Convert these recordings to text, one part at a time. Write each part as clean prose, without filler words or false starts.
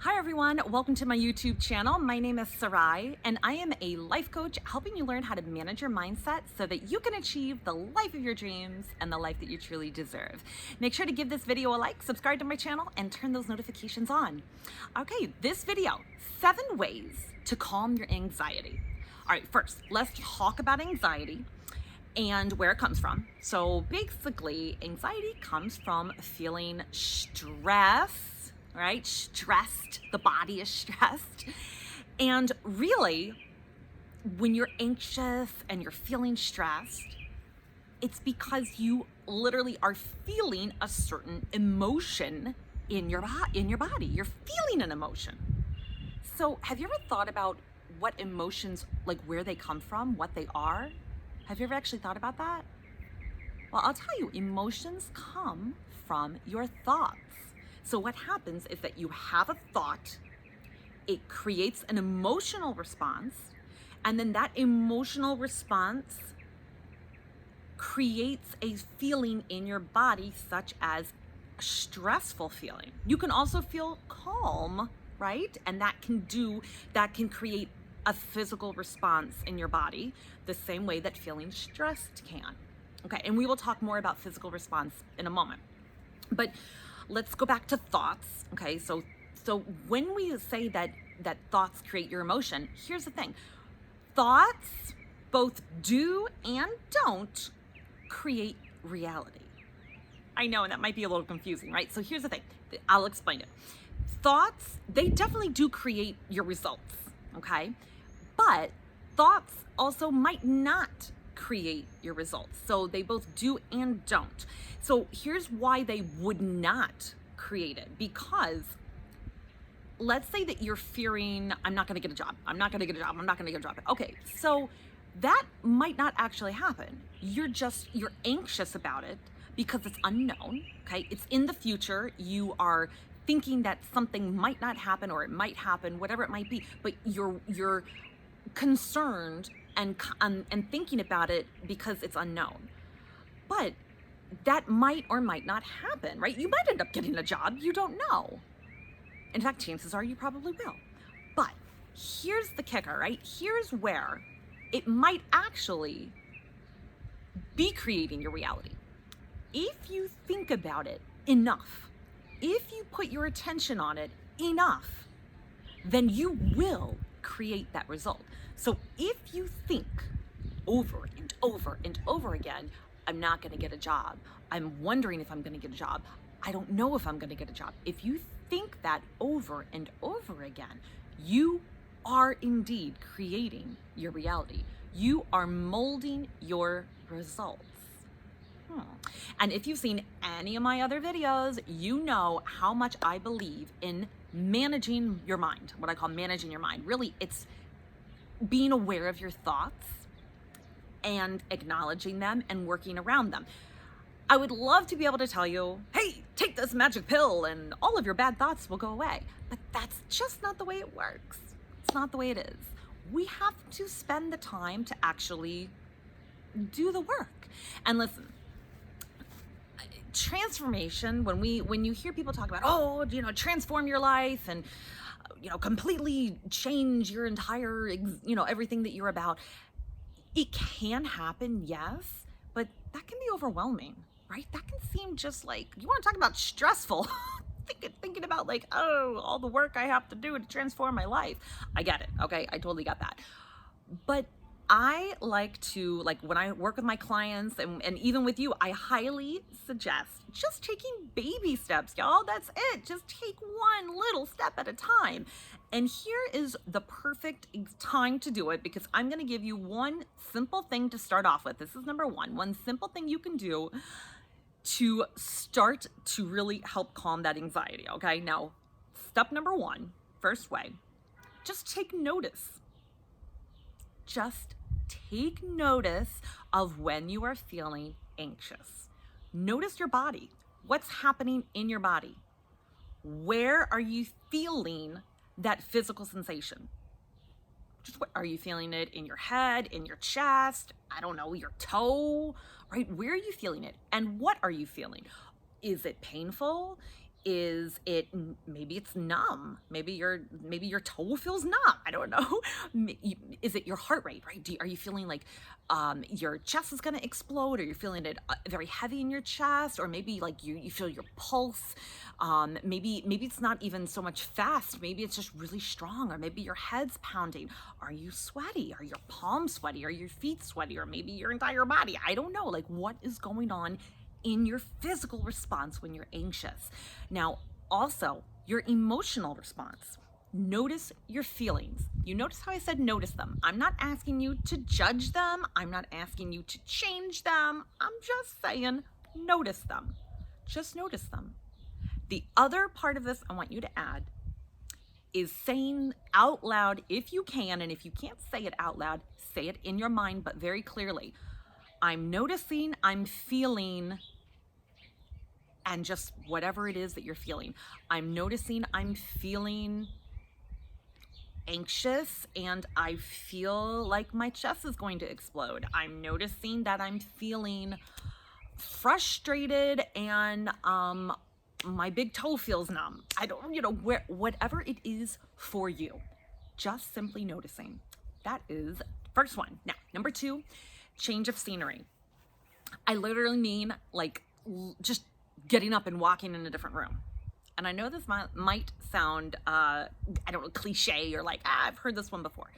Hi everyone, welcome to my YouTube channel. My name is Sarai and I am a life coach helping you learn how to manage your mindset so that you can achieve the life of your dreams and the life that you truly deserve. Make sure to give this video a like, subscribe to my channel, and turn those notifications on. Okay, this video, 7 ways to calm your anxiety. All right, first, let's talk about anxiety and where it comes from. So basically, anxiety comes from feeling stress, right? Stressed, the body is stressed. And really, when you're anxious and you're feeling stressed, it's because you literally are feeling a certain emotion in your body. You're feeling an emotion. So have you ever thought about what emotions, like where they come from, what they are? Have you ever actually thought about that? Well, I'll tell you, emotions come from your thoughts. So what happens is that you have a thought, it creates an emotional response, and then that emotional response creates a feeling in your body, such as a stressful feeling. You can also feel calm, right? And that can create a physical response in your body the same way that feeling stressed can. Okay, and we will talk more about physical response in a moment. But let's go back to thoughts. Okay, so when we say that thoughts create your emotion, here's the thing. Thoughts both do and don't create reality. I know, and that might be a little confusing, right? So here's the thing. I'll explain it. Thoughts, they definitely do create your results, okay? But thoughts also might not create your results. So they both do and don't. So here's why they would not create it. Because let's say that you're fearing, I'm not going to get a job. I'm not going to get a job. I'm not going to get a job. Okay, so that might not actually happen. You're anxious about it because it's unknown, okay? It's in the future. You are thinking that something might not happen or it might happen, whatever it might be, but you're concerned and thinking about it because it's unknown. But that might or might not happen, right? You might end up getting a job, you don't know. In fact, chances are you probably will. But here's the kicker, right? Here's where it might actually be creating your reality. If you think about it enough, if you put your attention on it enough, then you will create that result. So if you think over and over and over again, I'm not going to get a job. I'm wondering if I'm going to get a job. I don't know if I'm going to get a job. If you think that over and over again, you are indeed creating your reality. You are molding your results. And if you've seen any of my other videos, you know how much I believe in managing your mind, what I call managing your mind. Really, it's being aware of your thoughts and acknowledging them and working around them. I would love to be able to tell you, hey, take this magic pill and all of your bad thoughts will go away. But that's just not the way it works. It's not the way it is. We have to spend the time to actually do the work. And listen, transformation, when you hear people talk about, transform your life and completely change your entire everything that you're about, it can happen, yes, but that can be overwhelming, right? That can seem just like, you want to talk about stressful. thinking about like, oh, all the work I have to do to transform my life. I get it, okay? I totally got that. But I like to, when I work with my clients and even with you, I highly suggest just taking baby steps, y'all. That's it. Just take one little step at a time. And here is the perfect time to do it, because I'm going to give you one simple thing to start off with. This is number one simple thing you can do to start to really help calm that anxiety. Okay. Now, step number 1, first way, just take notice. Just take notice of when you are feeling anxious. Notice your body. What's happening in your body? Where are you feeling that physical sensation? Are you feeling it in your head, in your chest? I don't know, your toe, right? Where are you feeling it? And what are you feeling? Is it painful? maybe it's numb, maybe your toe feels numb, I don't know. Is it your heart rate, right? Are you feeling like your chest is going to explode, or you're feeling it very heavy in your chest, or maybe like you feel your pulse. Maybe it's not even so much fast, maybe it's just really strong, or maybe your head's pounding. Are you sweaty? Are your palms sweaty? Are your feet sweaty? Or maybe your entire body? I don't know, like what is going on in your physical response when you're anxious. Now, also your emotional response. Notice your feelings. You notice how I said notice them. I'm not asking you to judge them. I'm not asking you to change them. I'm just saying notice them. Just notice them. The other part of this I want you to add is saying out loud, if you can, and if you can't say it out loud, say it in your mind, but very clearly. I'm noticing, I'm feeling, and just whatever it is that you're feeling. I'm noticing, I'm feeling anxious, and I feel like my chest is going to explode. I'm noticing that I'm feeling frustrated, and my big toe feels numb. I don't, whatever it is for you, just simply noticing. That is first one. Now, number 2, change of scenery. I literally mean like just getting up and walking in a different room. And I know this might sound, I don't know, cliche, or like, I've heard this one before.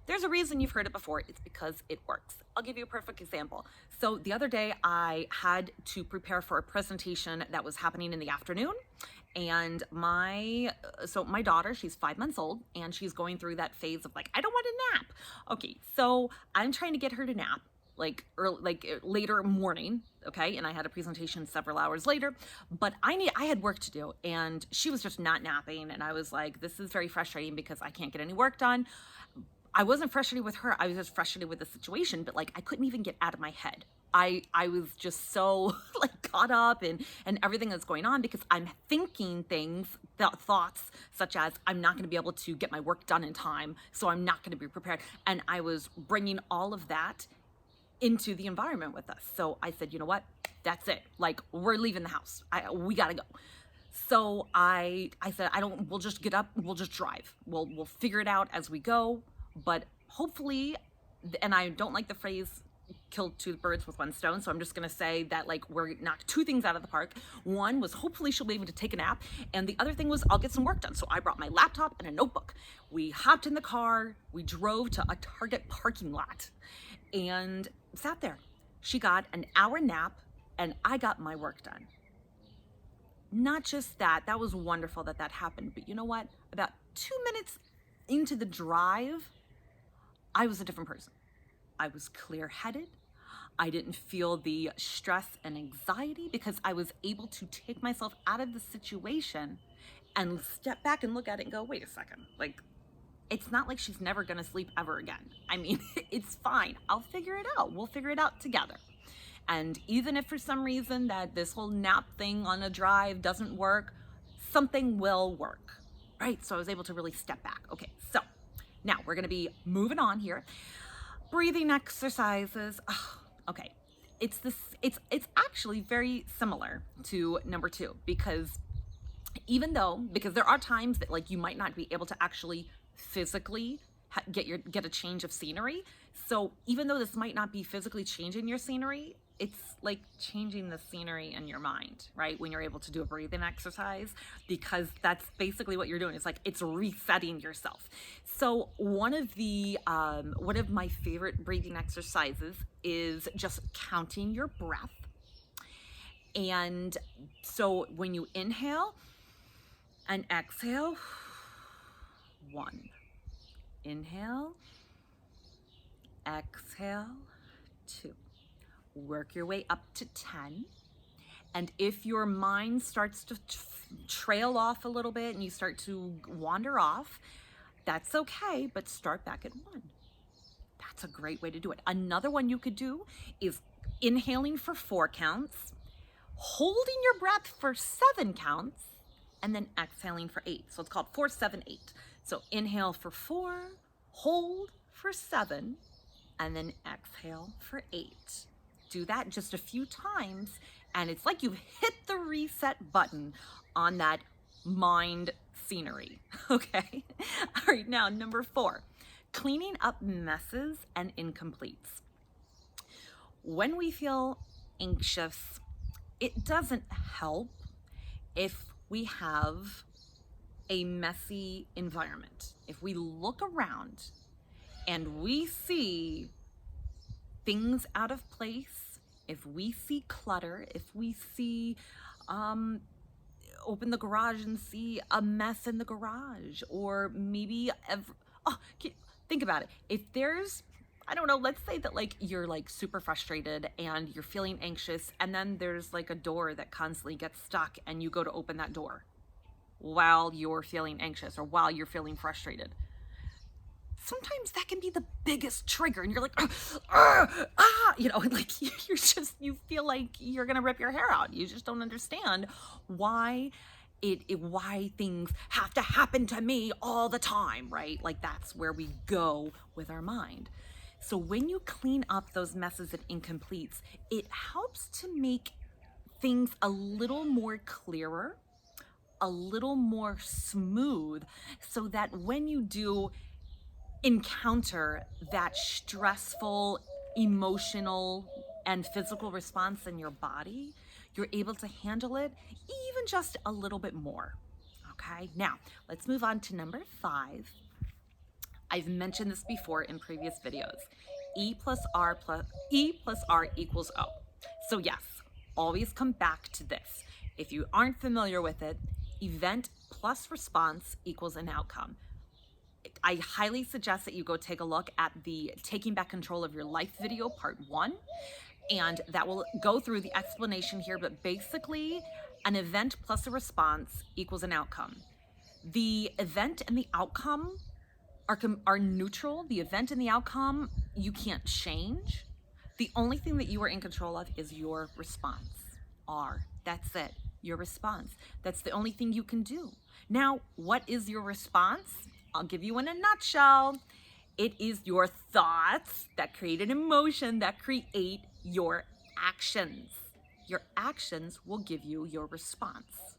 There's a reason you've heard it before. It's because it works. I'll give you a perfect example. So the other day I had to prepare for a presentation that was happening in the afternoon. And my daughter, she's 5 months old, and she's going through that phase of like, I don't want to nap. Okay, so I'm trying to get her to nap like early, like later morning. Okay, and I had a presentation several hours later, but I had work to do, and she was just not napping, and I was like, this is very frustrating because I can't get any work done. I wasn't frustrated with her, I was just frustrated with the situation, but like I couldn't even get out of my head. I was just so like caught up in everything that's going on, because I'm thinking thoughts such as, I'm not going to be able to get my work done in time, so I'm not going to be prepared. And I was bringing all of that into the environment with us. So I said, you know what? That's it. Like, we're leaving the house. We got to go. So I said, we'll just get up, we'll just drive. We'll figure it out as we go. But hopefully, and I don't like the phrase kill 2 birds with 1 stone, so I'm just gonna say that like we're knocked 2 things out of the park. One was hopefully she'll be able to take a nap, and the other thing was I'll get some work done. So I brought my laptop and a notebook. We hopped in the car, we drove to a Target parking lot, and sat there. She got an hour nap, and I got my work done. Not just that was wonderful that happened, but you know what? About 2 minutes into the drive, I was a different person. I was clear-headed. I didn't feel the stress and anxiety, because I was able to take myself out of the situation and step back and look at it and go, wait a second, like, it's not like she's never gonna sleep ever again. I mean, it's fine. I'll figure it out. We'll figure it out together. And even if for some reason that this whole nap thing on a drive doesn't work, something will work, right? So I was able to really step back. Okay, so now we're gonna be moving on here. Breathing exercises. Oh, okay, it's actually very similar to number 2, because there are times that like you might not be able to actually physically get a change of scenery. So even though this might not be physically changing your scenery, it's like changing the scenery in your mind, right? When you're able to do a breathing exercise, because that's basically what you're doing. It's like it's resetting yourself. So one of my favorite breathing exercises is just counting your breath. And so when you inhale and exhale, 1. Inhale, exhale, 2. Work your way up to 10. And if your mind starts to trail off a little bit and you start to wander off, that's okay, but start back at 1. That's a great way to do it. Another one you could do is inhaling for 4 counts, holding your breath for 7 counts, and then exhaling for 8. So it's called 4, 7, 8. So inhale for 4, hold for 7, and then exhale for 8. Do that just a few times, And it's like you've hit the reset button on that mind scenery. Okay. All right. Now, number 4, cleaning up messes and incompletes. When we feel anxious, it doesn't help if we have a messy environment. If we look around and we see things out of place, if we see clutter, if we see, open the garage and see a mess in the garage, or maybe, think about it. If there's, I don't know, let's say that like you're like super frustrated and you're feeling anxious, and then there's like a door that constantly gets stuck and you go to open that door while you're feeling anxious or while you're feeling frustrated. Sometimes that can be the biggest trigger, and you're like, like you feel like you're gonna rip your hair out. You just don't understand why why things have to happen to me all the time, right? Like that's where we go with our mind. So when you clean up those messes and incompletes, it helps to make things a little more clearer, a little more smooth, so that when you do encounter that stressful, emotional, and physical response in your body, you're able to handle it even just a little bit more. Okay, now let's move on to number 5. I've mentioned this before in previous videos. E plus R equals O. So yes, always come back to this. If you aren't familiar with it, event plus response equals an outcome. I highly suggest that you go take a look at the Taking Back Control of Your Life video, part 1, and that will go through the explanation here, but basically an event plus a response equals an outcome. The event and the outcome are neutral. The event and the outcome you can't change. The only thing that you are in control of is your response. That's it, your response. That's the only thing you can do. Now, what is your response? I'll give you in a nutshell. It is your thoughts that create an emotion that create your actions. Your actions will give you your response.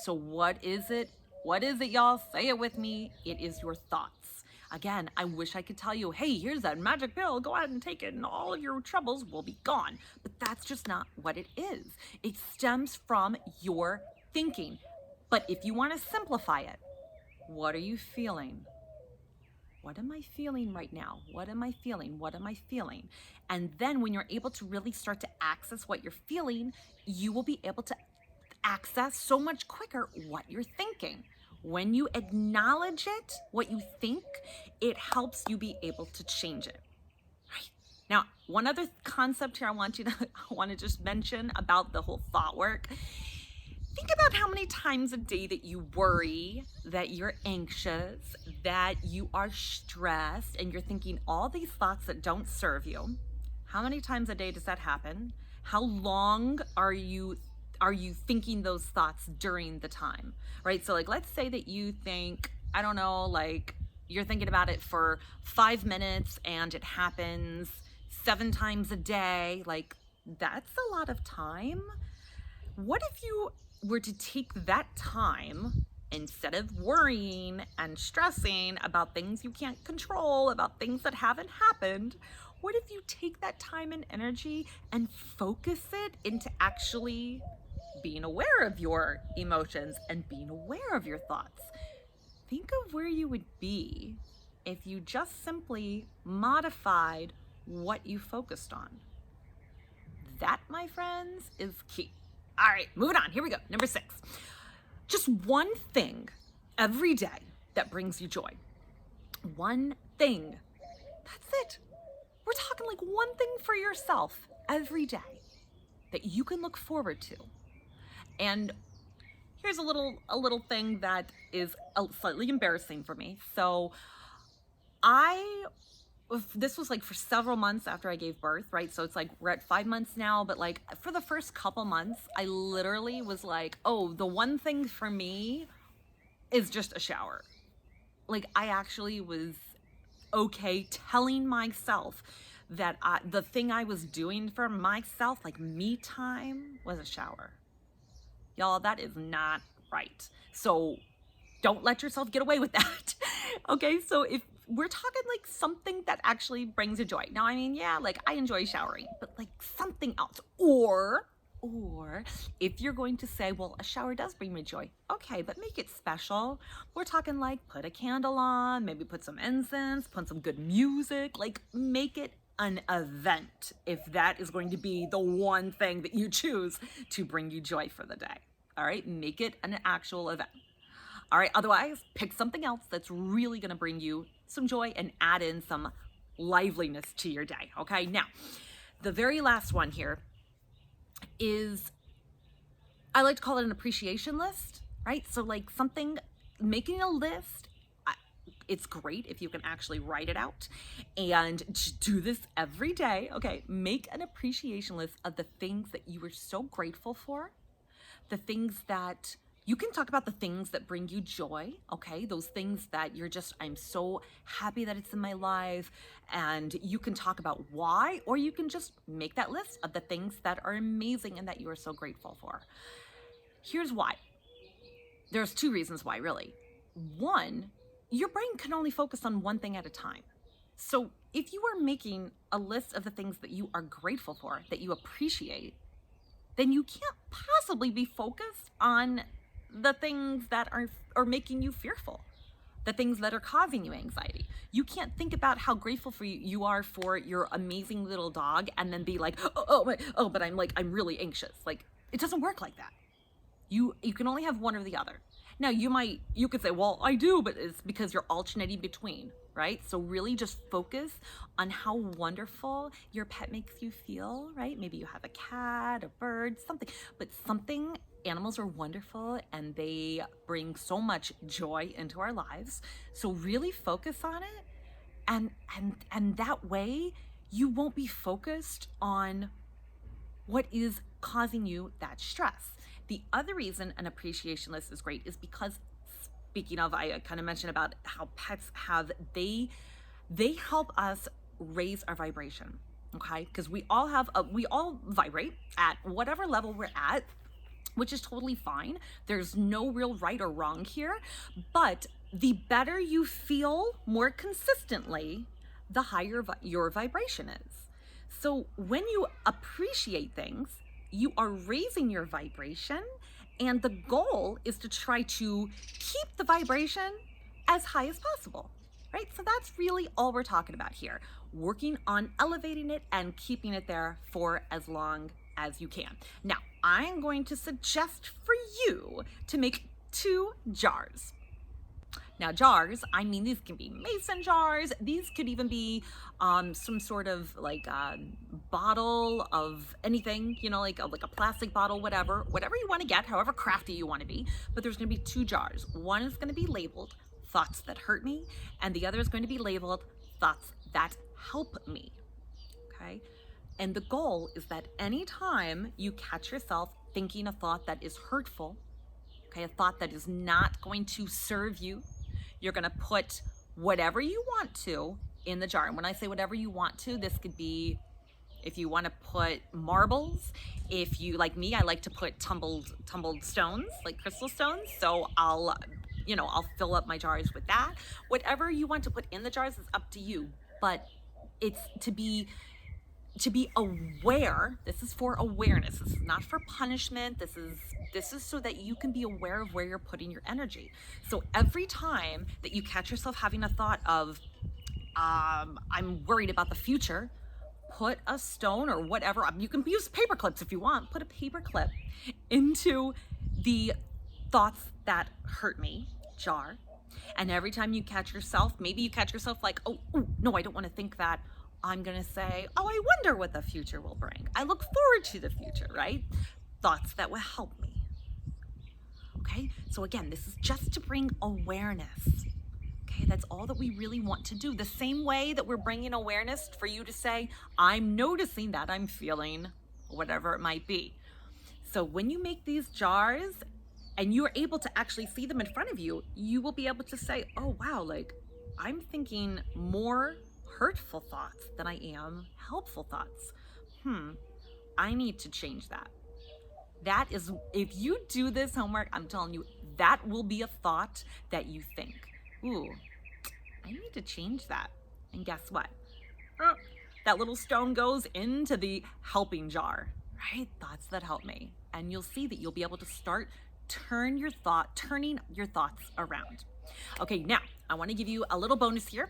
So what is it? What is it, y'all? Say it with me. It is your thoughts. Again, I wish I could tell you, hey, here's that magic pill, go ahead and take it and all of your troubles will be gone. But that's just not what it is. It stems from your thinking. But if you want to simplify it, what are you feeling? What am I feeling right now? What am I feeling? What am I feeling? And then when you're able to really start to access what you're feeling, you will be able to access so much quicker what you're thinking. When you acknowledge it, what you think, it helps you be able to change it. Right? Now, one other concept here I want to just mention about the whole thought work. Think about how many times a day that you worry, that you're anxious, that you are stressed, and you're thinking all these thoughts that don't serve you. How many times a day does that happen? How long are you thinking those thoughts during the time, right? So like, let's say that you think, I don't know, like you're thinking about it for 5 minutes and it happens 7 times a day. Like that's a lot of time. What if you were to take that time, instead of worrying and stressing about things you can't control, about things that haven't happened, what if you take that time and energy and focus it into actually being aware of your emotions and being aware of your thoughts? Think of where you would be if you just simply modified what you focused on. That, my friends, is key. All right, moving on. Here we go. Number 6. Just one thing every day that brings you joy. One thing. That's it. We're talking like one thing for yourself every day that you can look forward to. And here's a little thing that is slightly embarrassing for me. So this was like for several months after I gave birth, right? So it's like we're at 5 months now, but like for the first couple months, I literally was like, oh, the one thing for me is just a shower. Like I actually was okay telling myself that the thing I was doing for myself, like me time, was a shower. Y'all, that is not right. So don't let yourself get away with that. Okay, so if we're talking like something that actually brings you joy. Now, I mean, yeah, like I enjoy showering, but like something else. Or if you're going to say, well, a shower does bring me joy, okay, but make it special. We're talking like put a candle on, maybe put some incense, put some good music, like make it an event if that is going to be the one thing that you choose to bring you joy for the day. All right, make it an actual event. All right, otherwise, pick something else that's really gonna bring you some joy and add in some liveliness to your day. Okay, now, the very last one here is, I like to call it an appreciation list, right? So like something, making a list, it's great if you can actually write it out and do this every day. Okay, make an appreciation list of the things that you are so grateful for, the things that you can talk about, the things that bring you joy, okay? Those things that you're just, I'm so happy that it's in my life, and you can talk about why, or you can just make that list of the things that are amazing and that you are so grateful for. Here's why. There's two reasons why, really. One, your brain can only focus on one thing at a time. So if you are making a list of the things that you are grateful for, that you appreciate, then you can't possibly be focused on the things that are making you fearful, the things that are causing you anxiety. You can't think about how grateful for you are for your amazing little dog and then be like, but I'm really anxious. Like, it doesn't work like that. You can only have one or the other. Now you could say, well, I do, but it's because you're alternating between, right? So really just focus on how wonderful your pet makes you feel, right? Maybe you have a cat, a bird, something, but something. Animals are wonderful and they bring so much joy into our lives. So really focus on it, and that way you won't be focused on what is causing you that stress. The other reason an appreciation list is great is because, speaking of, I kind of mentioned about how pets have, they help us raise our vibration, okay? Because we all vibrate at whatever level we're at, which is totally fine. There's no real right or wrong here, but the better you feel more consistently, the higher your vibration is. So when you appreciate things, you are raising your vibration, and the goal is to try to keep the vibration as high as possible, right? So that's really all we're talking about here, working on elevating it and keeping it there for as long as you can. Now, I'm going to suggest for you to make 2 jars. Now, jars, I mean, these can be mason jars. These could even be some sort of like bottle of anything, like a plastic bottle, whatever you want to get, however crafty you want to be. But there's going to be 2 jars. One is going to be labeled thoughts that hurt me, and the other is going to be labeled thoughts that help me. Okay? And the goal is that anytime you catch yourself thinking a thought that is hurtful, okay, a thought that is not going to serve you, you're going to put whatever you want to in the jar. And when I say whatever you want to, this could be, if you want to put marbles, if you, like me, I like to put tumbled stones, like crystal stones. So I'll fill up my jars with that. Whatever you want to put in the jars is up to you, but it's to be aware. This is for awareness. This is not for punishment. This is so that you can be aware of where you're putting your energy. So every time that you catch yourself having a thought of, I'm worried about the future, put a stone or whatever. You can use paper clips if you want. Put a paper clip into the thoughts that hurt me jar. And every time you catch yourself, maybe you catch yourself like, oh no, I don't want to think that. I'm going to say, oh, I wonder what the future will bring. I look forward to the future, right? Thoughts that will help me. Okay? So again, this is just to bring awareness. Okay? That's all that we really want to do. The same way that we're bringing awareness for you to say, I'm noticing that I'm feeling whatever it might be. So when you make these jars and you're able to actually see them in front of you, you will be able to say, oh, wow, like I'm thinking more hurtful thoughts than I am helpful thoughts. I need to change that. That is, if you do this homework, I'm telling you, that will be a thought that you think, ooh, I need to change that. And guess what? That little stone goes into the helping jar, right? Thoughts that help me. And you'll see that you'll be able to start turning your thoughts around. Okay, now I want to give you a little bonus here.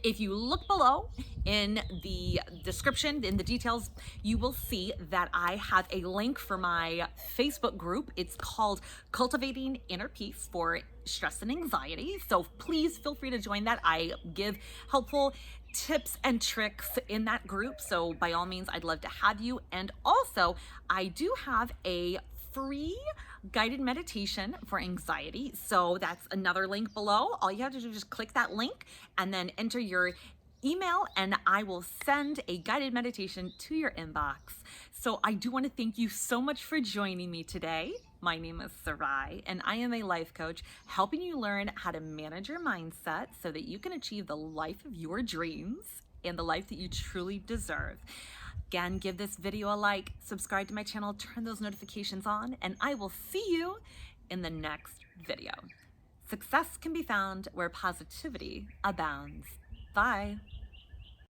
If you look below in the description, in the details, you will see that I have a link for my Facebook group. It's called Cultivating Inner Peace for Stress and Anxiety. So please feel free to join that. I give helpful tips and tricks in that group. So by all means, I'd love to have you. And also, I do have a free guided meditation for anxiety. So that's another link below. All you have to do is just click that link and then enter your email, and I will send a guided meditation to your inbox. So I do want to thank you so much for joining me today. My name is Sarai, and I am a life coach helping you learn how to manage your mindset so that you can achieve the life of your dreams and the life that you truly deserve. Again, give this video a like, subscribe to my channel, turn those notifications on, and I will see you in the next video. Success can be found where positivity abounds. Bye.